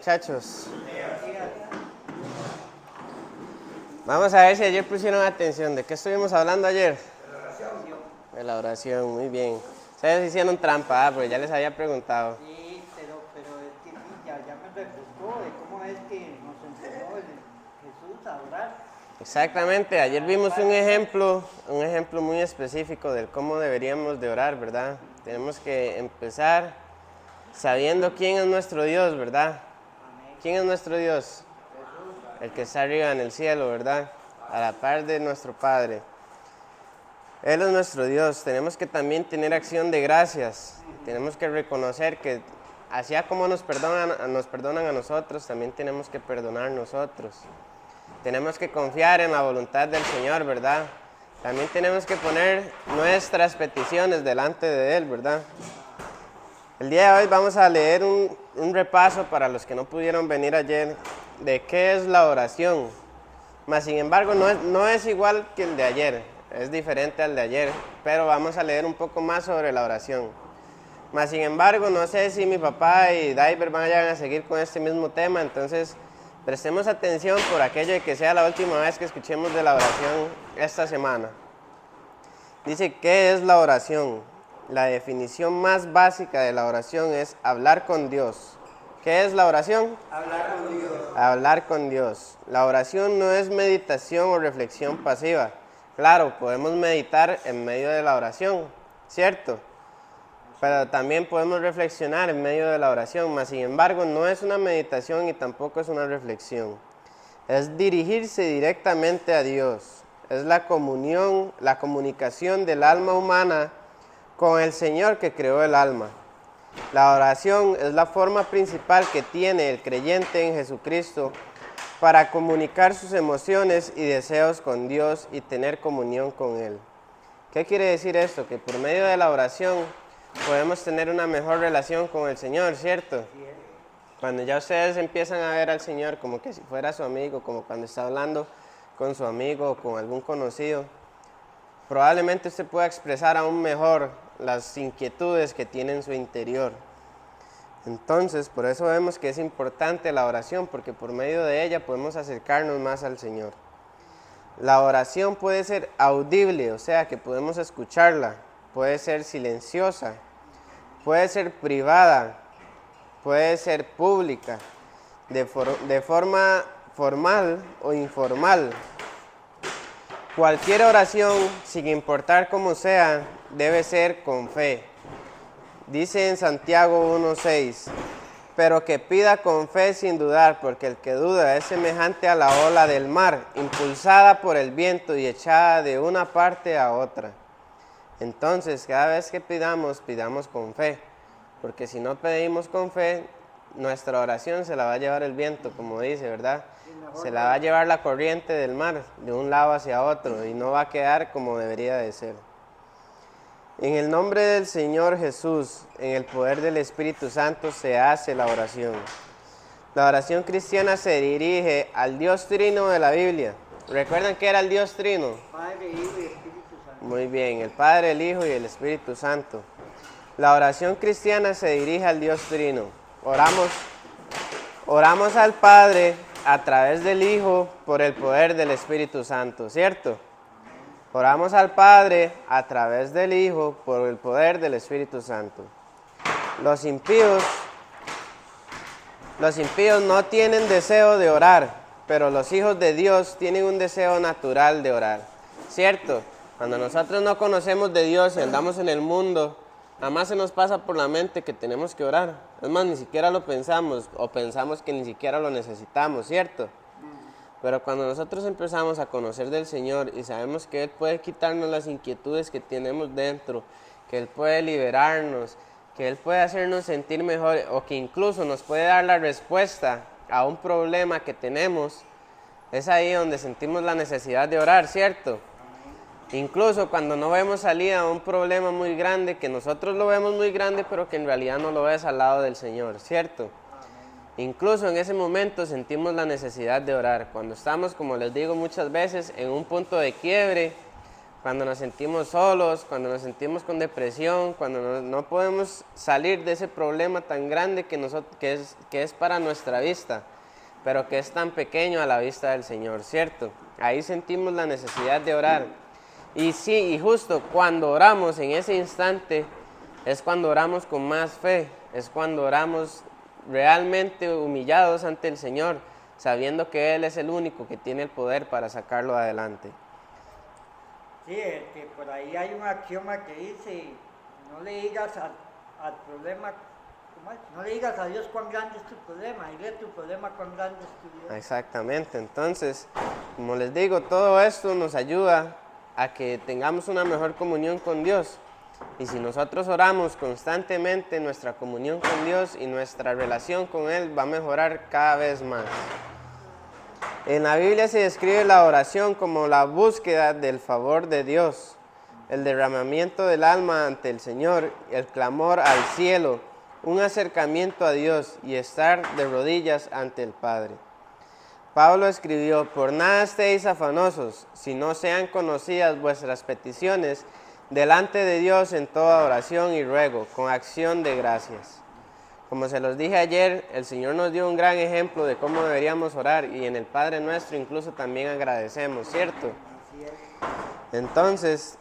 Muchachos, vamos a ver si ayer pusieron atención. ¿De qué estuvimos hablando ayer? De la oración, muy bien. Ustedes hicieron trampa, porque ya les había preguntado. Sí, pero es que sí, ya me refrescó de cómo es que nos enseñó Jesús a orar. Exactamente, ayer vimos un ejemplo muy específico de cómo deberíamos de orar, ¿verdad? Tenemos que empezar sabiendo quién es nuestro Dios, ¿verdad? ¿Quién es nuestro Dios? El que está arriba en el cielo, ¿verdad? A la par de nuestro Padre. Él es nuestro Dios. Tenemos que también tener acción de gracias. Tenemos que reconocer que así como nos perdonan a nosotros, también tenemos que perdonar nosotros. Tenemos que confiar en la voluntad del Señor, ¿verdad? También tenemos que poner nuestras peticiones delante de Él, ¿verdad? El día de hoy vamos a leer un repaso para los que no pudieron venir ayer de qué es la oración. Mas sin embargo no es igual que el de ayer, es diferente al de ayer, pero vamos a leer un poco más sobre la oración. Mas sin embargo no sé si mi papá y Diver van a seguir con este mismo tema, entonces prestemos atención por aquello de que sea la última vez que escuchemos de la oración esta semana. Dice, ¿qué es la oración? La definición más básica de la oración es hablar con Dios. ¿Qué es la oración? Hablar con Dios. Hablar con Dios. La oración no es meditación o reflexión pasiva. Claro, podemos meditar en medio de la oración, ¿cierto? Pero también podemos reflexionar en medio de la oración, mas sin embargo no es una meditación y tampoco es una reflexión. Es dirigirse directamente a Dios. Es la comunión, la comunicación del alma humana con el Señor que creó el alma. La oración es la forma principal que tiene el creyente en Jesucristo para comunicar sus emociones y deseos con Dios y tener comunión con Él. ¿Qué quiere decir esto? Que por medio de la oración podemos tener una mejor relación con el Señor, ¿cierto? Cuando ya ustedes empiezan a ver al Señor como que si fuera su amigo, como cuando está hablando con su amigo o con algún conocido, probablemente usted pueda expresar aún mejor las inquietudes que tiene en su interior. Entonces, por eso vemos que es importante la oración, porque por medio de ella podemos acercarnos más al Señor. La oración puede ser audible, o sea, que podemos escucharla, puede ser silenciosa, puede ser privada, puede ser pública, de forma formal o informal. Cualquier oración, sin importar cómo sea, debe ser con fe. Dice en Santiago 1:6, pero que pida con fe sin dudar, porque el que duda es semejante a la ola del mar, impulsada por el viento y echada de una parte a otra. Entonces, cada vez que pidamos con fe, porque si no pedimos con fe, nuestra oración se la va a llevar el viento, como dice, ¿verdad? Se la va a llevar la corriente del mar, de un lado hacia otro, y no va a quedar como debería de ser. En el nombre del Señor Jesús, en el poder del Espíritu Santo, se hace la oración. La oración cristiana se dirige al Dios Trino de la Biblia. ¿Recuerdan qué era el Dios Trino? Padre, Hijo y Espíritu Santo. Muy bien, el Padre, el Hijo y el Espíritu Santo. La oración cristiana se dirige al Dios Trino. Oramos al Padre a través del Hijo por el poder del Espíritu Santo, ¿cierto? Oramos al Padre a través del Hijo por el poder del Espíritu Santo. Los impíos no tienen deseo de orar, pero los hijos de Dios tienen un deseo natural de orar, ¿cierto? Cuando nosotros no conocemos de Dios y andamos en el mundo, jamás se nos pasa por la mente que tenemos que orar. Es más, ni siquiera lo pensamos o pensamos que ni siquiera lo necesitamos, ¿cierto? Pero cuando nosotros empezamos a conocer del Señor y sabemos que Él puede quitarnos las inquietudes que tenemos dentro, que Él puede liberarnos, que Él puede hacernos sentir mejor o que incluso nos puede dar la respuesta a un problema que tenemos, es ahí donde sentimos la necesidad de orar, ¿cierto? Incluso cuando no vemos salida a un problema muy grande, que nosotros lo vemos muy grande, pero que en realidad no lo ves al lado del Señor, ¿cierto? Incluso en ese momento sentimos la necesidad de orar. Cuando estamos, como les digo muchas veces, en un punto de quiebre, cuando nos sentimos solos, cuando nos sentimos con depresión, cuando no podemos salir de ese problema tan grande que es para nuestra vista, pero que es tan pequeño a la vista del Señor, ¿cierto? Ahí sentimos la necesidad de orar. Y sí, y justo cuando oramos en ese instante, es cuando oramos con más fe, es cuando oramos realmente humillados ante el Señor, sabiendo que Él es el único que tiene el poder para sacarlo adelante. Sí, por ahí hay un axioma que dice, no le digas al problema, ¿cómo es? No le digas a Dios cuán grande es tu problema, dile tu problema cuán grande es tu Dios. Exactamente, entonces, como les digo, todo esto nos ayuda a que tengamos una mejor comunión con Dios. Y si nosotros oramos constantemente, nuestra comunión con Dios y nuestra relación con Él va a mejorar cada vez más. En la Biblia se describe la oración como la búsqueda del favor de Dios, el derramamiento del alma ante el Señor, el clamor al cielo, un acercamiento a Dios y estar de rodillas ante el Padre. Pablo escribió, por nada estéis afanosos, si no sean conocidas vuestras peticiones delante de Dios en toda oración y ruego, con acción de gracias. Como se los dije ayer, el Señor nos dio un gran ejemplo de cómo deberíamos orar y en el Padre Nuestro incluso también agradecemos, ¿cierto? Entonces,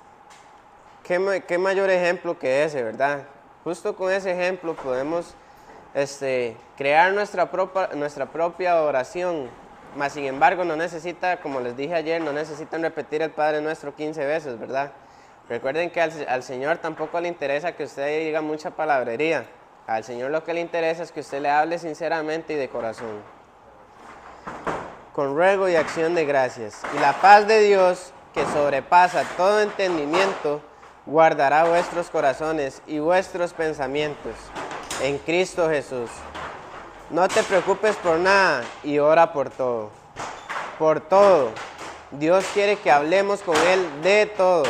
¿qué mayor ejemplo que ese, verdad? Justo con ese ejemplo podemos crear nuestra propia oración, mas sin embargo no necesita, como les dije ayer, no necesitan repetir el Padre Nuestro 15 veces, ¿verdad? Recuerden que al Señor tampoco le interesa que usted diga mucha palabrería. Al Señor lo que le interesa es que usted le hable sinceramente y de corazón. Con ruego y acción de gracias. Y la paz de Dios, que sobrepasa todo entendimiento, guardará vuestros corazones y vuestros pensamientos en Cristo Jesús. No te preocupes por nada y ora por todo. Por todo. Dios quiere que hablemos con Él de todo.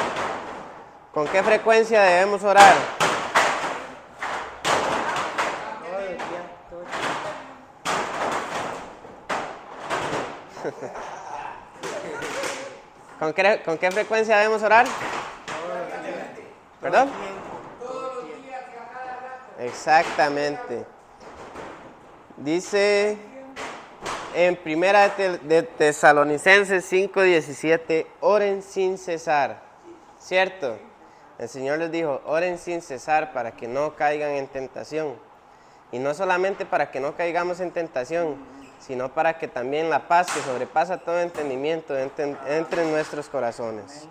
¿Con qué frecuencia debemos orar? ¿Con qué frecuencia debemos orar? ¿Perdón? Exactamente. Dice en Primera de Tesalonicenses 5:17, oren sin cesar. ¿Cierto? El Señor les dijo, oren sin cesar para que no caigan en tentación. Y no solamente para que no caigamos en tentación, sino para que también la paz que sobrepasa todo entendimiento entre en nuestros corazones.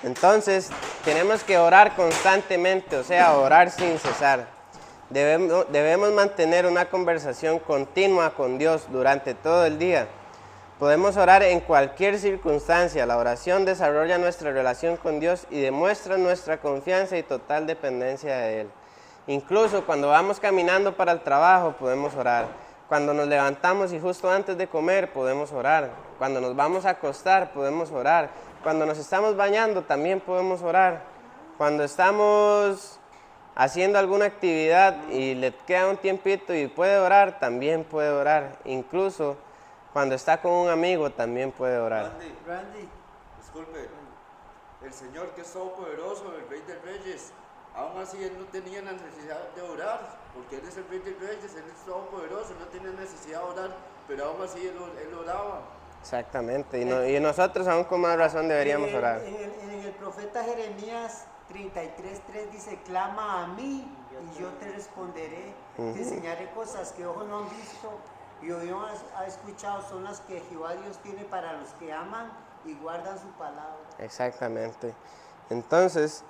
Entonces, tenemos que orar constantemente, o sea, orar sin cesar. Debemos mantener una conversación continua con Dios durante todo el día. Podemos orar en cualquier circunstancia. La oración desarrolla nuestra relación con Dios y demuestra nuestra confianza y total dependencia de Él. Incluso cuando vamos caminando para el trabajo podemos orar. Cuando nos levantamos y justo antes de comer podemos orar. Cuando nos vamos a acostar podemos orar. Cuando nos estamos bañando también podemos orar. Cuando estamos haciendo alguna actividad y le queda un tiempito y puede orar, también puede orar. Incluso cuando está con un amigo también puede orar. Randy, disculpe, el Señor que es todopoderoso, el Rey de Reyes, aún así Él no tenía la necesidad de orar, porque Él es el Rey de Reyes, Él es todopoderoso, no tiene necesidad de orar, pero aún así Él oraba. Exactamente, y nosotros aún con más razón deberíamos orar. En el profeta Jeremías 33:3 dice, clama a mí y yo te responderé, te enseñaré cosas que ojos no han visto y oído ha escuchado, son las que Jehová Dios tiene para los que aman y guardan su palabra. Exactamente. Entonces,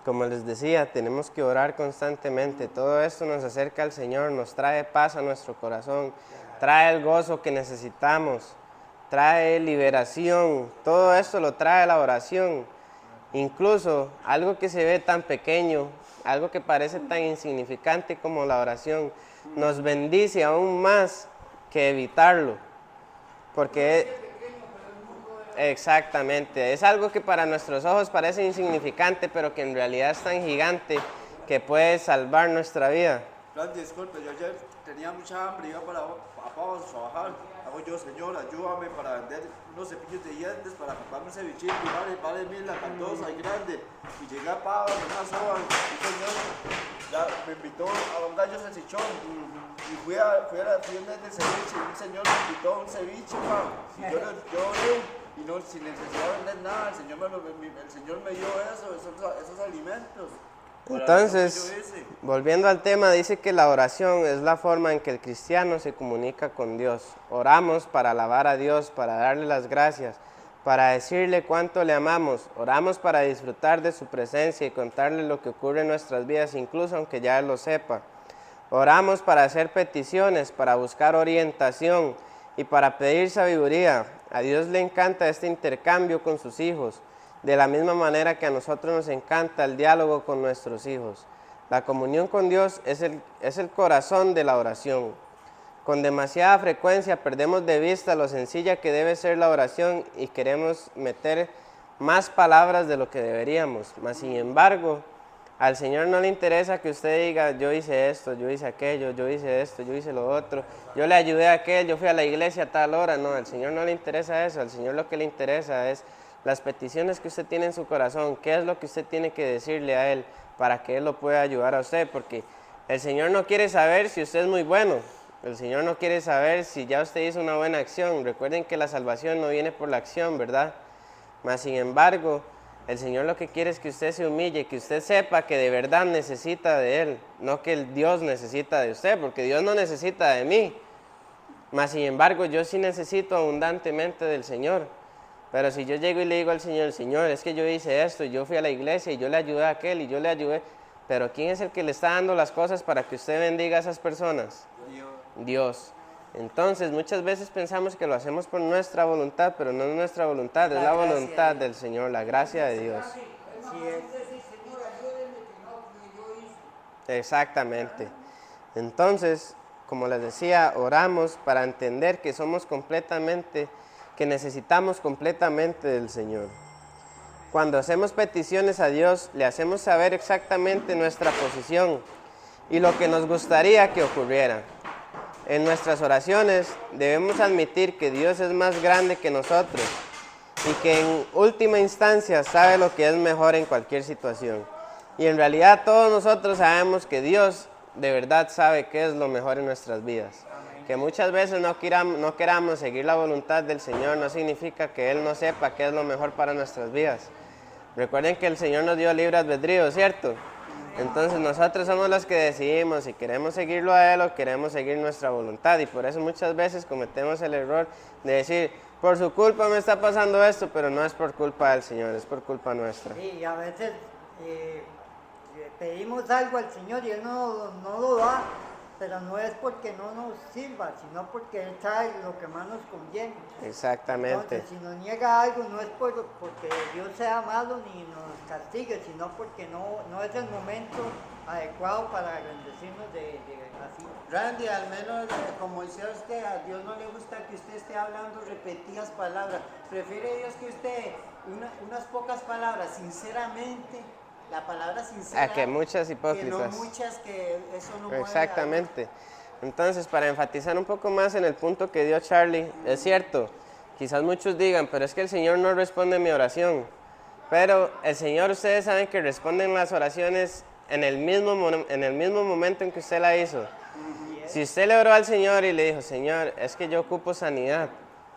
como les decía, tenemos que orar constantemente. Todo esto nos acerca al Señor, nos trae paz a nuestro corazón, trae el gozo que necesitamos, trae liberación. Todo esto lo trae la oración. Incluso algo que se ve tan pequeño, algo que parece tan insignificante como la oración, nos bendice aún más que evitarlo. Porque exactamente, es algo que para nuestros ojos parece insignificante, pero que en realidad es tan gigante que puede salvar nuestra vida. Randy, disculpe, yo ayer tenía mucha hambre, iba para Pavos a trabajar. Hago yo, señor, ayúdame para vender unos cepillos de dientes, para comprarme un cevichito, vale 1000 la cantosa y grande. Y llegué a Pavos, una soba, y señor, ya me invitó a un gallo salchichón. Y fui a vender el ceviche, y un señor me invitó a un ceviche, pa. Y y no, sin necesidad de vender nada, el Señor me dio esos alimentos. Entonces, volviendo al tema, dice que la oración es la forma en que el cristiano se comunica con Dios. Oramos para alabar a Dios, para darle las gracias, para decirle cuánto le amamos. Oramos para disfrutar de su presencia y contarle lo que ocurre en nuestras vidas, incluso aunque ya Él lo sepa. Oramos para hacer peticiones, para buscar orientación y para pedir sabiduría. A Dios le encanta este intercambio con sus hijos, de la misma manera que a nosotros nos encanta el diálogo con nuestros hijos. La comunión con Dios es el corazón de la oración. Con demasiada frecuencia perdemos de vista lo sencilla que debe ser la oración y queremos meter más palabras de lo que deberíamos. Mas sin embargo, al Señor no le interesa que usted diga, yo hice esto, yo hice aquello, yo hice esto, yo hice lo otro, yo le ayudé a aquel, yo fui a la iglesia a tal hora. No, al Señor no le interesa eso. Al Señor lo que le interesa es las peticiones que usted tiene en su corazón, qué es lo que usted tiene que decirle a Él para que Él lo pueda ayudar a usted, porque el Señor no quiere saber si usted es muy bueno, el Señor no quiere saber si ya usted hizo una buena acción. Recuerden que la salvación no viene por la acción, ¿verdad? Mas sin embargo, el Señor lo que quiere es que usted se humille, que usted sepa que de verdad necesita de Él, no que el Dios necesita de usted, porque Dios no necesita de mí. Mas sin embargo, yo sí necesito abundantemente del Señor. Pero si yo llego y le digo al Señor, Señor, es que yo hice esto, y yo fui a la iglesia, y yo le ayudé a aquel, y yo le ayudé, pero ¿quién es el que le está dando las cosas para que usted bendiga a esas personas? Dios. Entonces, muchas veces pensamos que lo hacemos por nuestra voluntad, pero no es nuestra voluntad, es la voluntad del Señor, la gracia de Dios. Exactamente. Entonces, como les decía, oramos para entender que que necesitamos completamente del Señor. Cuando hacemos peticiones a Dios, le hacemos saber exactamente nuestra posición y lo que nos gustaría que ocurriera. En nuestras oraciones debemos admitir que Dios es más grande que nosotros y que en última instancia sabe lo que es mejor en cualquier situación. Y en realidad todos nosotros sabemos que Dios de verdad sabe qué es lo mejor en nuestras vidas. Que muchas veces no queramos seguir la voluntad del Señor no significa que Él no sepa qué es lo mejor para nuestras vidas. Recuerden que el Señor nos dio libre albedrío, ¿cierto? Entonces nosotros somos los que decidimos si queremos seguirlo a Él o queremos seguir nuestra voluntad. Y por eso muchas veces cometemos el error de decir, por su culpa me está pasando esto, pero no es por culpa del Señor, es por culpa nuestra. Sí, y a veces pedimos algo al Señor y Él no lo da, pero no es porque no nos sirva, sino porque Él sabe lo que más nos conviene. Exactamente. Entonces, si nos niega algo, no es porque Dios sea malo ni nos castigue, sino porque no es el momento adecuado para bendecirnos de así. Randy, al menos como decía usted, a Dios no le gusta que usted esté hablando repetidas palabras. Prefiere Dios que usted, unas pocas palabras, sinceramente, la palabra sincera. A que muchas hipócritas. Que no muchas, que eso no mueve. Exactamente. Entonces, para enfatizar un poco más en el punto que dio Charlie, es cierto, quizás muchos digan, pero es que el Señor no responde mi oración. Pero el Señor, ustedes saben que responden las oraciones en el mismo momento en que usted la hizo. Si usted le oró al Señor y le dijo, Señor, es que yo ocupo sanidad,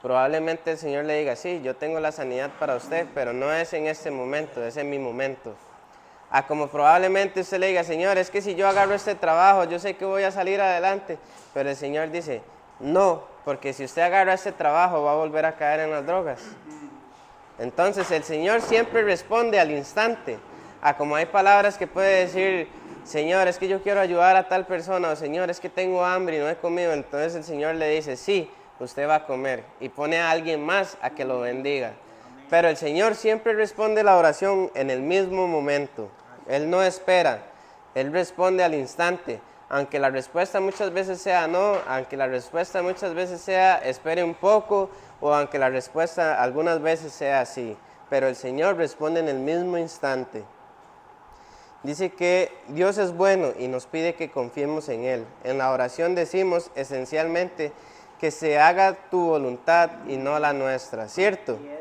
probablemente el Señor le diga, sí, yo tengo la sanidad para usted, pero no es en este momento, es en mi momento. A como probablemente usted le diga, Señor, es que si yo agarro este trabajo, yo sé que voy a salir adelante, pero el Señor dice, no, porque si usted agarra este trabajo va a volver a caer en las drogas. Entonces el Señor siempre responde al instante. A como hay palabras que puede decir, Señor, es que yo quiero ayudar a tal persona, o Señor, es que tengo hambre y no he comido, entonces el Señor le dice, sí, usted va a comer, y pone a alguien más a que lo bendiga. Pero el Señor siempre responde la oración en el mismo momento. Él no espera, Él responde al instante. Aunque la respuesta muchas veces sea no, aunque la respuesta muchas veces sea espere un poco, o aunque la respuesta algunas veces sea sí. Pero el Señor responde en el mismo instante. Dice que Dios es bueno y nos pide que confiemos en Él. En la oración decimos esencialmente que se haga tu voluntad y no la nuestra, ¿cierto? Y es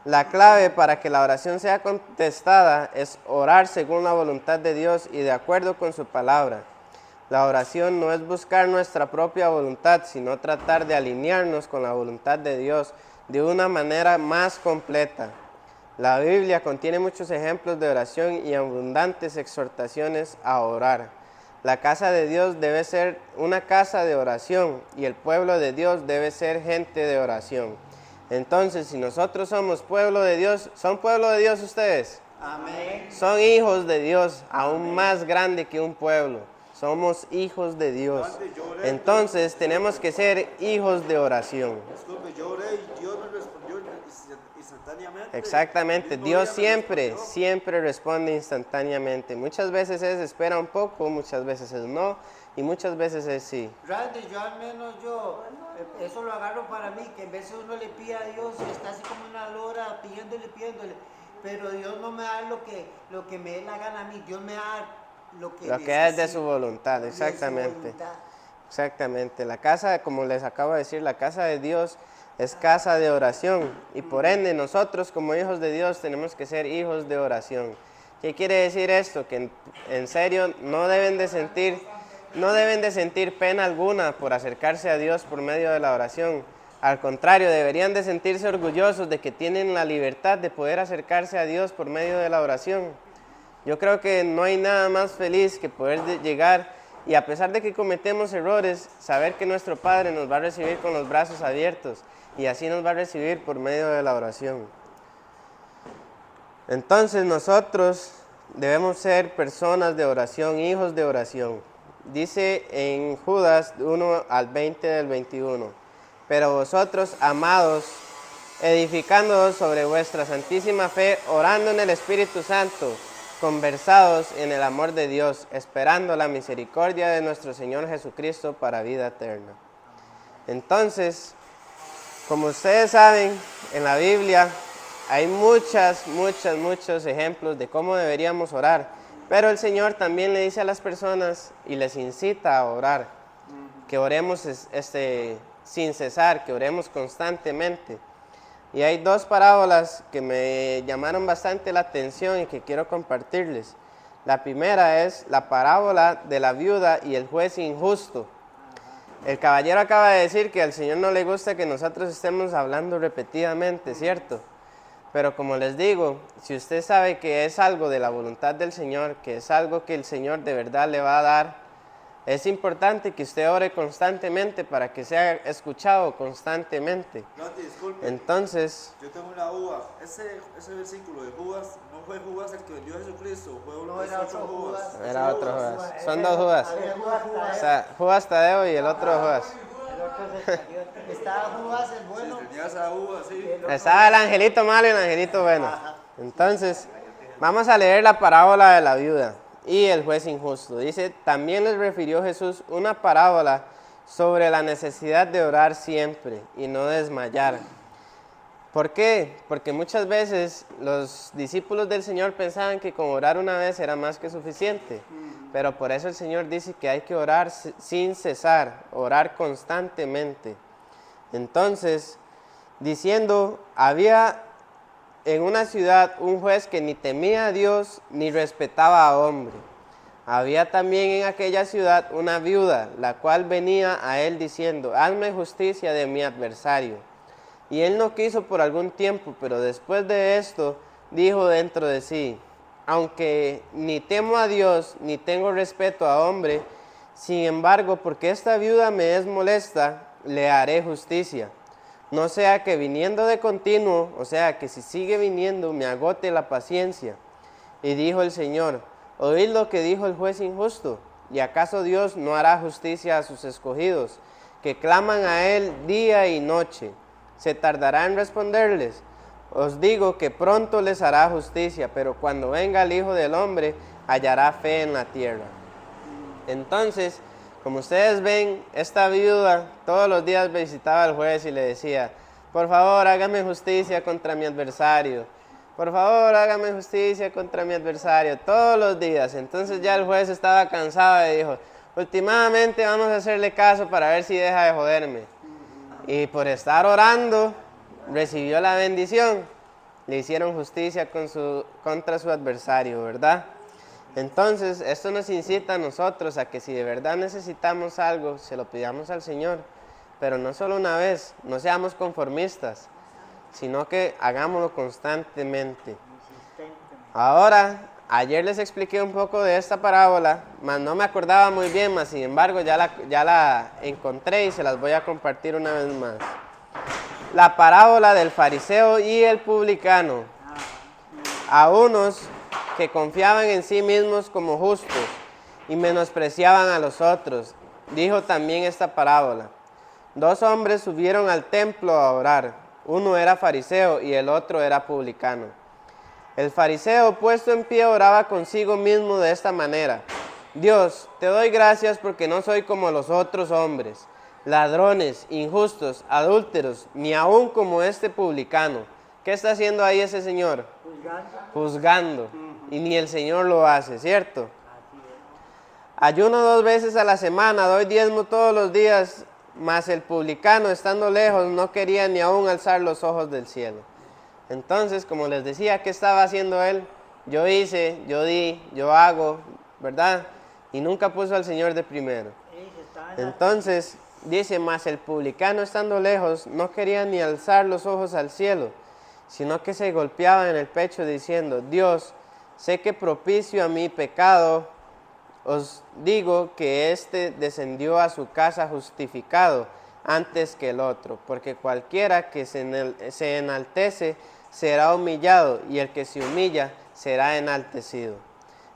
La clave para que la oración sea contestada es orar según la voluntad de Dios y de acuerdo con su palabra. La oración no es buscar nuestra propia voluntad, sino tratar de alinearnos con la voluntad de Dios de una manera más completa. La Biblia contiene muchos ejemplos de oración y abundantes exhortaciones a orar. La casa de Dios debe ser una casa de oración y el pueblo de Dios debe ser gente de oración. Entonces, si nosotros somos pueblo de Dios, ¿son pueblo de Dios ustedes? Amén. Son hijos de Dios, aún más grande que un pueblo. Somos hijos de Dios. Entonces, tenemos que ser hijos de oración. Disculpe, yo oré y Dios me respondió instantáneamente. Exactamente, El mismo Dios día me siempre, respondió. siempre responde instantáneamente. Muchas veces es espera un poco, muchas veces es no y muchas veces es sí. Randy, yo al menos eso lo agarro para mí, que en vez de uno le pide a Dios y está así como una lora pidiéndole, pero Dios no me da lo que me dé la gana a mí, Dios me da lo que Lo que es de su necesito, voluntad, de su exactamente. voluntad. Exactamente, la casa, como les acabo de decir, la casa de Dios es casa de oración y por ende nosotros como hijos de Dios tenemos que ser hijos de oración. ¿Qué quiere decir esto? Que en serio no deben de sentir pena alguna por acercarse a Dios por medio de la oración. Al contrario, deberían de sentirse orgullosos de que tienen la libertad de poder acercarse a Dios por medio de la oración. Yo creo que no hay nada más feliz que poder llegar y a pesar de que cometemos errores, saber que nuestro Padre nos va a recibir con los brazos abiertos y así nos va a recibir por medio de la oración. Entonces nosotros debemos ser personas de oración, hijos de oración. Dice en Judas 1 al 20 del 21, pero vosotros, amados, edificándoos sobre vuestra santísima fe, orando en el Espíritu Santo, conversados en el amor de Dios, esperando la misericordia de nuestro Señor Jesucristo para vida eterna. Entonces, como ustedes saben, en la Biblia hay muchos ejemplos de cómo deberíamos orar, pero el Señor también le dice a las personas y les incita a orar, que oremos sin cesar, que oremos constantemente. Y hay dos parábolas que me llamaron bastante la atención y que quiero compartirles. La primera es la parábola de la viuda y el juez injusto. El caballero acaba de decir que al Señor no le gusta que nosotros estemos hablando repetidamente, ¿cierto? Pero como les digo, si usted sabe que es algo de la voluntad del Señor, que es algo que el Señor de verdad le va a dar, es importante que usted ore constantemente para que sea escuchado constantemente. Randy, disculpe. Entonces, Yo tengo una duda. Ese versículo de Judas, ¿no fue Judas el que vendió a Jesucristo? ¿Fue No, era otro Judas. era otro Judas. Son dos Judas. Había dos O Judas. sea, Judas Tadeo y el otro Judas. el otro es Iscariote. Estaba Judas el bueno. Si tenía esa uva, sí. el otro- Estaba el angelito malo y el angelito bueno. Entonces, vamos a leer la parábola de la viuda y el juez injusto. Dice, también les refirió Jesús una parábola sobre la necesidad de orar siempre y no desmayar. ¿Por qué? Porque muchas veces los discípulos del Señor pensaban que con orar una vez era más que suficiente. Pero por eso el Señor dice que hay que orar sin cesar, orar constantemente. Entonces, diciendo, había en una ciudad un juez que ni temía a Dios ni respetaba a hombre. Había también en aquella ciudad una viuda, la cual venía a él diciendo, hazme justicia de mi adversario. Y él no quiso por algún tiempo, pero después de esto dijo dentro de sí, aunque ni temo a Dios ni tengo respeto a hombre, sin embargo, porque esta viuda me es molesta, le haré justicia. No sea que viniendo de continuo, o sea que si sigue viniendo, me agote la paciencia. Y dijo el Señor, oíd lo que dijo el juez injusto, ¿y acaso Dios no hará justicia a sus escogidos, que claman a Él día y noche? ¿Se tardará en responderles? Os digo que pronto les hará justicia, pero cuando venga el Hijo del Hombre, hallará fe en la tierra. Entonces, como ustedes ven, esta viuda todos los días visitaba al juez y le decía, por favor, hágame justicia contra mi adversario. por favor, hágame justicia contra mi adversario, todos los días. Entonces ya el juez estaba cansado y dijo, últimamente vamos a hacerle caso para ver si deja de joderme. Y por estar orando, recibió la bendición. Le hicieron justicia contra su adversario, ¿verdad? Entonces, esto nos incita a nosotros a que si de verdad necesitamos algo, se lo pidamos al Señor. Pero no solo una vez, no seamos conformistas, sino que hagámoslo constantemente. Ahora, ayer les expliqué un poco de esta parábola, mas no me acordaba muy bien, mas sin embargo ya la encontré y se las voy a compartir una vez más. La parábola del fariseo y el publicano. A unos que confiaban en sí mismos como justos y menospreciaban a los otros, dijo también esta parábola. 2 hombres subieron al templo a orar. Uno era fariseo y el otro era publicano. El fariseo, puesto en pie, oraba consigo mismo de esta manera: Dios, te doy gracias porque no soy como los otros hombres, ladrones, injustos, adúlteros, ni aún como este publicano. ¿Qué está haciendo ahí ese señor? Juzgando. Y ni el Señor lo hace, ¿cierto? Ayuno 2 veces a la semana, doy diezmo todos los días, mas el publicano, estando lejos, no quería ni aún alzar los ojos del cielo. Entonces, como les decía, ¿qué estaba haciendo él? Yo hice, yo di, yo hago, ¿verdad? Y nunca puso al Señor de primero. Entonces, dice, mas el publicano, estando lejos, no quería ni alzar los ojos al cielo, sino que se golpeaba en el pecho diciendo: Dios, sé que propicio a mi pecado, os digo que éste descendió a su casa justificado antes que el otro, porque cualquiera que se enaltece será humillado, y el que se humilla será enaltecido.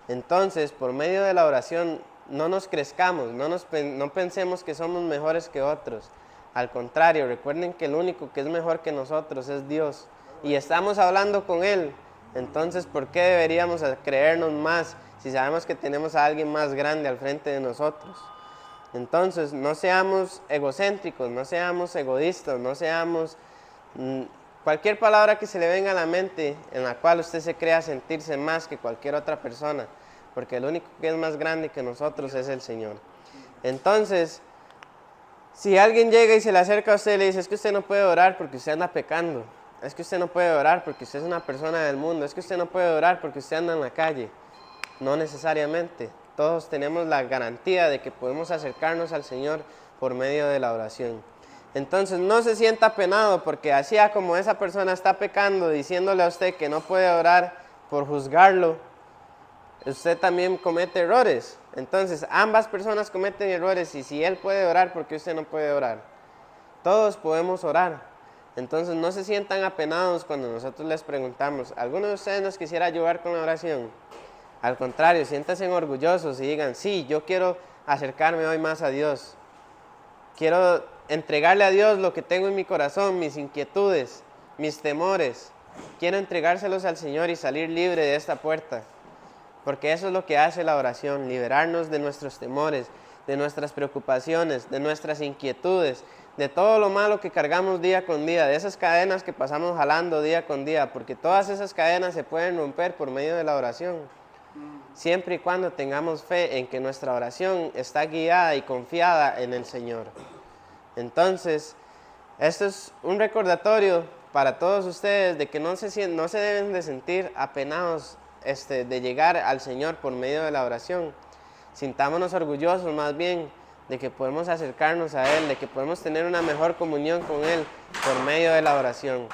Entonces, por medio de la oración, no nos crezcamos, no pensemos que somos mejores que otros. Al contrario, recuerden que el único que es mejor que nosotros es Dios, y estamos hablando con Él. Entonces, ¿por qué deberíamos creernos más si sabemos que tenemos a alguien más grande al frente de nosotros? Entonces, no seamos egocéntricos, no seamos egoístas, no seamos cualquier palabra que se le venga a la mente en la cual usted se crea sentirse más que cualquier otra persona, porque el único que es más grande que nosotros es el Señor. Entonces, si alguien llega y se le acerca a usted y le dice: es que usted no puede orar porque usted anda pecando, es que usted no puede orar porque usted es una persona del mundo, es que usted no puede orar porque usted anda en la calle. No necesariamente. Todos tenemos la garantía de que podemos acercarnos al Señor por medio de la oración. Entonces, no se sienta apenado porque así como esa persona está pecando diciéndole a usted que no puede orar por juzgarlo, usted también comete errores. Entonces, ambas personas cometen errores, y si él puede orar, ¿por qué usted no puede orar? Todos podemos orar. Entonces, no se sientan apenados cuando nosotros les preguntamos: ¿alguno de ustedes nos quisiera ayudar con la oración? Al contrario, siéntanse orgullosos y digan: sí, yo quiero acercarme hoy más a Dios. Quiero entregarle a Dios lo que tengo en mi corazón, mis inquietudes, mis temores. Quiero entregárselos al Señor y salir libre de esta puerta. Porque eso es lo que hace la oración: liberarnos de nuestros temores, de nuestras preocupaciones, de nuestras inquietudes, de todo lo malo que cargamos día con día, de esas cadenas que pasamos jalando día con día, porque todas esas cadenas se pueden romper por medio de la oración, siempre y cuando tengamos fe en que nuestra oración está guiada y confiada en el Señor. Entonces, esto es un recordatorio para todos ustedes de que no se deben de sentir apenados de llegar al Señor por medio de la oración. Sintámonos orgullosos más bien de que podemos acercarnos a Él, de que podemos tener una mejor comunión con Él por medio de la oración.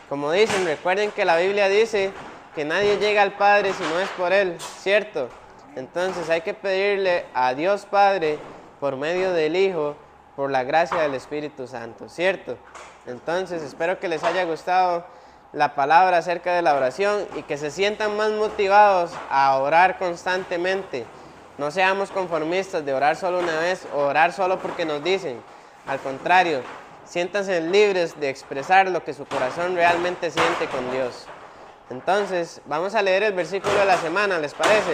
Como dicen, recuerden que la Biblia dice que nadie llega al Padre si no es por Él, ¿cierto? Entonces hay que pedirle a Dios Padre por medio del Hijo, por la gracia del Espíritu Santo, ¿cierto? Entonces espero que les haya gustado la palabra acerca de la oración y que se sientan más motivados a orar constantemente. No seamos conformistas de orar solo una vez o orar solo porque nos dicen. Al contrario, siéntanse libres de expresar lo que su corazón realmente siente con Dios. Entonces, vamos a leer el versículo de la semana, ¿les parece?